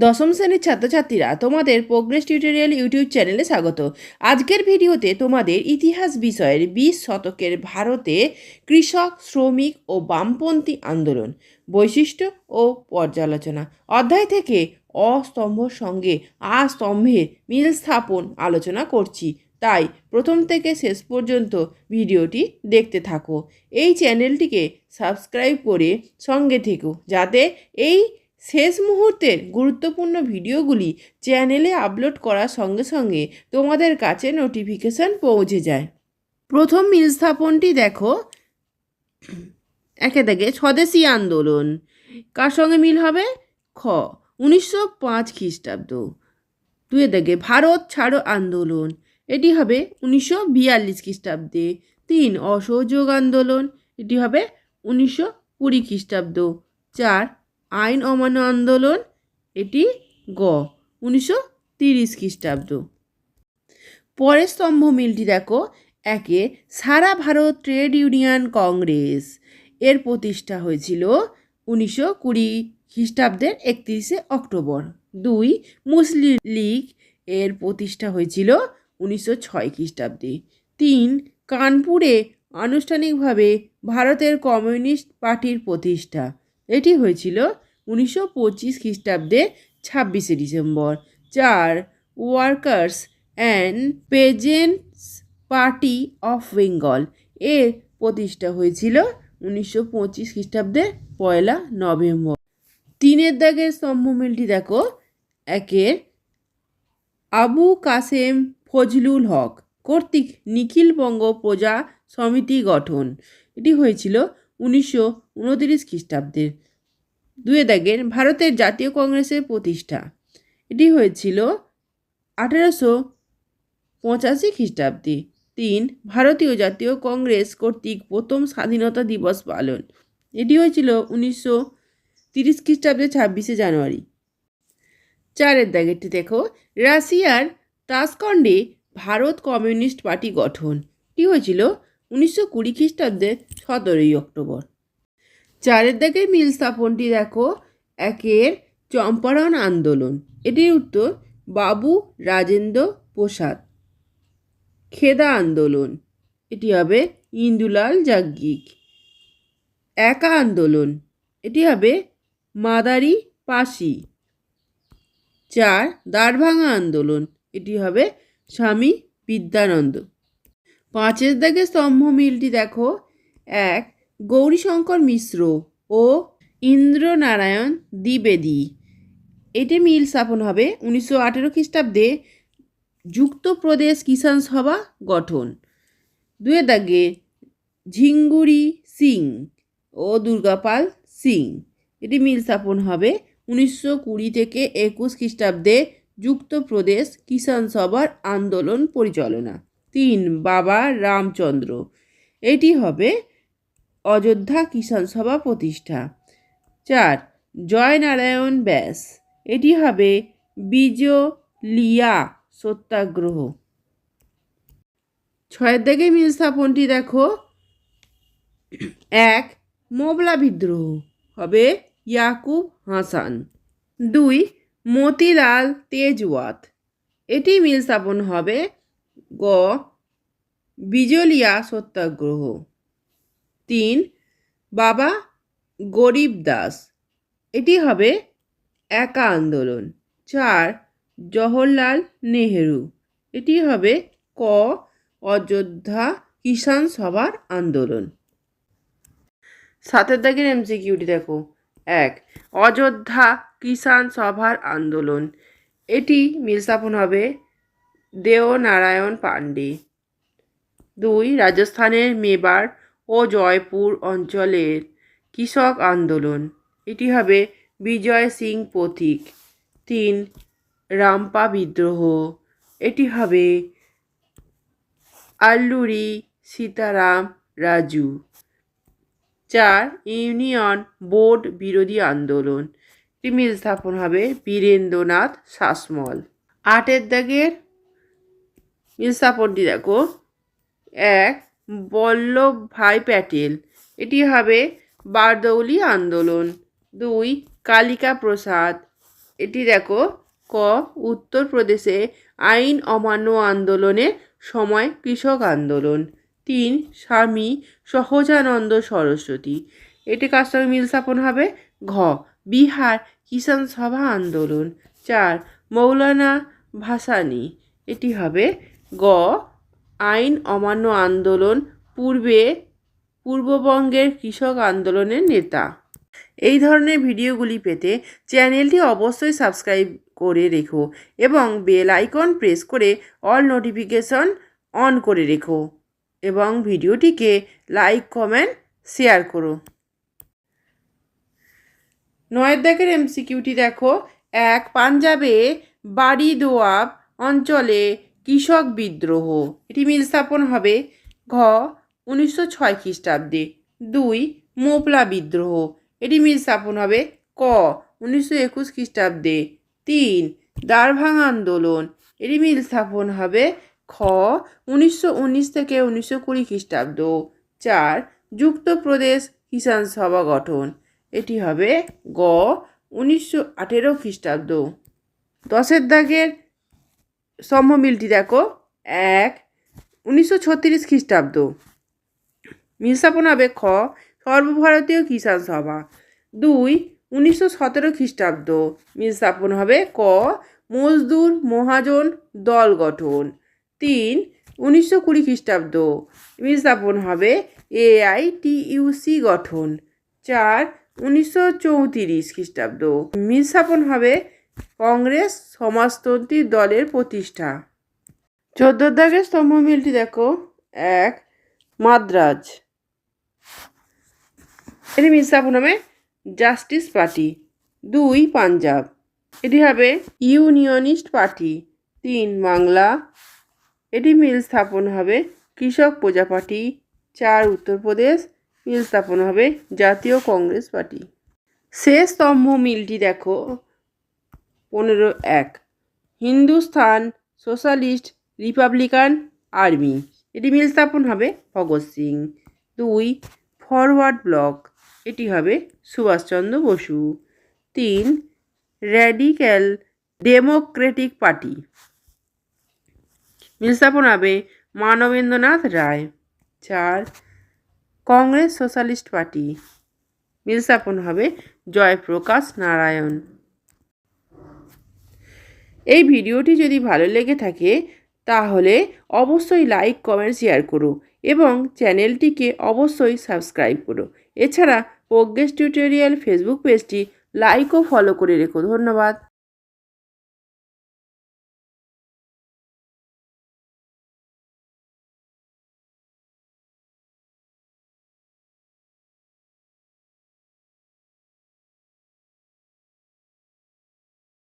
দশম শ্রেণীর ছাত্রছাত্রীরা তোমাদের প্রোগ্রেস টিউটোরিয়াল ইউটিউব চ্যানেলে স্বাগত। আজকের ভিডিওতে তোমাদের ইতিহাস বিষয়ের 20 শতকের ভারতে কৃষক, শ্রমিক ও বামপন্থী আন্দোলন বৈশিষ্ট্য ও পর্যালোচনা অধ্যায় থেকে অস্তম্ভর সঙ্গে আস্তম্ভের মিল স্থাপন আলোচনা করছি। তাই প্রথম থেকে শেষ পর্যন্ত ভিডিওটি দেখতে থাকো। এই চ্যানেলটিকে সাবস্ক্রাইব করে সঙ্গে থেকো যাতে এই শেষ মুহূর্তের গুরুত্বপূর্ণ ভিডিওগুলি চ্যানেলে আপলোড করার সঙ্গে সঙ্গে তোমাদের কাছে নোটিফিকেশান পৌঁছে যায়। প্রথম মিল স্থাপনটি দেখো, একে দেখে স্বদেশী আন্দোলন কার সঙ্গে মিল হবে? খ 1905 খ্রিস্টাব্দ। দুয়ে দেখে ভারত ছাড়ো আন্দোলন, এটি হবে 1942 খ্রিস্টাব্দে। 3 অসহযোগ আন্দোলন, এটি হবে 1920 খ্রিস্টাব্দ। 4 আইন অমান্য আন্দোলন, এটি গ 1930 খ্রিস্টাব্দ। পরের স্তম্ভ মিলটি দেখো, একে সারা ভারত ট্রেড ইউনিয়ন কংগ্রেস, এর প্রতিষ্ঠা হয়েছিল 1920 খ্রিস্টাব্দের 31 অক্টোবর। 2 মুসলিম লীগ, এর প্রতিষ্ঠা হয়েছিল 1906 খ্রিস্টাব্দে। 3 কানপুরে আনুষ্ঠানিকভাবে ভারতের কমিউনিস্ট পার্টির প্রতিষ্ঠা, এটি হয়েছিল 1925 খ্রিস্টাব্দে 26 December. 4 workers and peasants party of Bengal, এর প্রতিষ্ঠা হয়েছিল 1925 খ্রিস্টাব্দে 1 নভেম্বর। 3 দাগের স্তম্ভ মিলটি দেখো, একের আবু কাসেম ফজলুল হক কর্তৃক নিখিলবঙ্গ প্রজা সমিতি গঠন, এটি হয়েছিল 1929 খ্রিস্টাব্দে। 2 দাগের ভারতের জাতীয় কংগ্রেসের প্রতিষ্ঠা, এটি হয়েছিল 1885 খ্রিস্টাব্দে। 3 ভারতীয় জাতীয় কংগ্রেস কর্তৃক প্রথম স্বাধীনতা দিবস পালন, এটি হয়েছিল 1930 খ্রিস্টাব্দে 26 জানুয়ারি। 4 দাগেরটি দেখো, রাশিয়ার তাশকন্ডে ভারত কমিউনিস্ট পার্টি গঠন, এটি হয়েছিল 1920 খ্রিস্টাব্দে 17 অক্টোবর। 4 দাগের মিল স্থাপনটি দেখো, একের চম্পারণ আন্দোলন, এটির উত্তর বাবু রাজেন্দ্র প্রসাদ। খেদা আন্দোলন, এটি হবে ইন্দুলাল যাজ্ঞিক। একা আন্দোলন, এটি হবে মাদারি পাশি। 4 দ্বারভাঙা আন্দোলন, এটি হবে স্বামী বিদ্যানন্দ। 5 দাগে স্তম্ভ মিলটি দেখো, 1 গৌরীশঙ্কর মিশ্র ও ইন্দ্রনারায়ণ দ্বিবেদী, এটি মিল স্থাপন হবে 1918 খ্রিস্টাব্দে যুক্তপ্রদেশ কিষাণ সভা গঠন। 2 দাগে ঝিঙ্গুরি সিং ও দুর্গাপাল সিং, এটি মিল স্থাপন হবে 1920 থেকে 21 খ্রিস্টাব্দে যুক্তপ্রদেশ কিষাণ সভার আন্দোলন পরিচালনা। 3 বাবা রামচন্দ্র, এটি হবে অযোধ্যা কিষাণ সভা প্রতিষ্ঠা। 4 জয়নারায়ণ ব্যাস, এটি হবে বিজলিয়া সত্যাগ্রহ। 6 দাগে মিল স্থাপনটি দেখো, 1 মোবলা বিদ্রোহ, হবে ইয়াকুব হাসান। 2 মতিলাল তেজওয়াত, এটি মিল স্থাপন হবে গ বিজলিয়া সত্যাগ্রহ। 3 বাবা গরিব দাস, এটি হবে একা আন্দোলন। 4 জওহরলাল নেহেরু, এটি হবে ক অযোধ্যা কিষাণ সভার আন্দোলন। 7 দাগের এমসিকিউটি দেখো, 1 অযোধ্যা কিষাণ সভার আন্দোলন, এটি মিল স্থাপন হবে দেওনারায়ণ পাণ্ডে। 2 রাজস্থানের মেবার ও জয়পুর অঞ্চলের কৃষক আন্দোলন, এটি হবে বিজয় সিং পথিক। 3 রামপা বিদ্রোহ, এটি হবে আল্লুরি সীতারাম রাজু। 4 ইউনিয়ন বোর্ড বিরোধী আন্দোলন, এটি মিল স্থাপন হবে বীরেন্দ্রনাথ শাসমল। 8 দাগের মিল স্থাপনটি দেখো, 1 বল্লভ ভাই প্যাটেল, এটি হবে বারদৌলি আন্দোলন। 2 কালিকা প্রসাদ, এটি দেখো ক উত্তরপ্রদেশে আইন অমান্য আন্দোলনের সময় কৃষক আন্দোলন। 3 স্বামী সহজানন্দ সরস্বতী, এটি কার সঙ্গে মিল স্থাপন হবে? ঘ বিহার কিষাণ সভা আন্দোলন। 4 মৌলানা ভাসানী, এটি হবে গ আইন অমান্য আন্দোলন পূর্ববঙ্গের কৃষক আন্দোলনের নেতা। এই ধরনের ভিডিওগুলি পেতে চ্যানেলটি অবশ্যই সাবস্ক্রাইব করে রেখো এবং বেল আইকন প্রেস করে অল নোটিফিকেশন অন করে রেখো এবং ভিডিওটিকে লাইক কমেন্ট শেয়ার করো। 9 দাগের এমসিকিউটি দেখো। 1 পাঞ্জাবে বাড়ি দোয়াব অঞ্চলে কৃষক বিদ্রোহ, এটি মিল স্থাপন হবে ঘ 1906 খ্রিস্টাব্দে। 2 মোপলা বিদ্রোহ, এটি মিল স্থাপন হবে ক 1921 খ্রিস্টাব্দে। 3 দারভাঙা আন্দোলন, এটি মিল স্থাপন হবে খ 1919 থেকে 1920 খ্রিস্টাব্দ। 4 যুক্তপ্রদেশ কিষাণ সভা গঠন, এটি হবে গ 1918 খ্রিস্টাব্দ। 10 দাগের স্তম্ভমিলটি দেখো। 1 1936 খ্রিস্টাব্দ, মিল স্থাপন হবে খ সর্বভারতীয় কিষাণ সভা। 2 1917 খ্রিস্টাব্দ, মিল স্থাপন হবে ক মজদুর মহাজন দল গঠন। 3 1920 খ্রিস্টাব্দ, মিল স্থাপন হবে AITUC গঠন। 4 1934 খ্রিস্টাব্দ, মিল স্থাপন হবে কংগ্রেস সমাজতন্ত্রী দলের প্রতিষ্ঠা। 14 দাগের স্তম্ভমিলটি দেখো। 1 মাদ্রাজ, এটি মিল স্থাপন হবে জাস্টিস পার্টি। 2 পাঞ্জাব, এটি হবে ইউনিয়নিস্ট পার্টি। 3 বাংলা, এটি মিল স্থাপন হবে কৃষক প্রজা পার্টি। 4 উত্তরপ্রদেশ, মিল স্থাপন হবে জাতীয় কংগ্রেস পার্টি। শেষ স্তম্ভ মিলটি দেখো। 15 হিন্দুস্তান সোশ্যালিস্ট রিপাবলিকান আর্মি, এটি মিল স্থাপন হবে ভগৎ সিং। 2 ফরওয়ার্ড ব্লক, এটি হবে Subhash Chandra Bose. 3 radical democratic party, মিল স্থাপন হবে মানবেন্দ্রনাথ রায়। 4 কংগ্রেস সোশ্যালিস্ট পার্টি, মিল স্থাপন হবে জয়প্রকাশ নারায়ণ। এই ভিডিওটি যদি ভালো লেগে থাকে তাহলে অবশ্যই লাইক কমেন্ট শেয়ার করো এবং চ্যানেলটিকে অবশ্যই সাবস্ক্রাইব করো। এছাড়া প্রোগ্রেস টিউটোরিয়াল ফেসবুক পেজটি লাইক ও ফলো করে রেখো। ধন্যবাদ।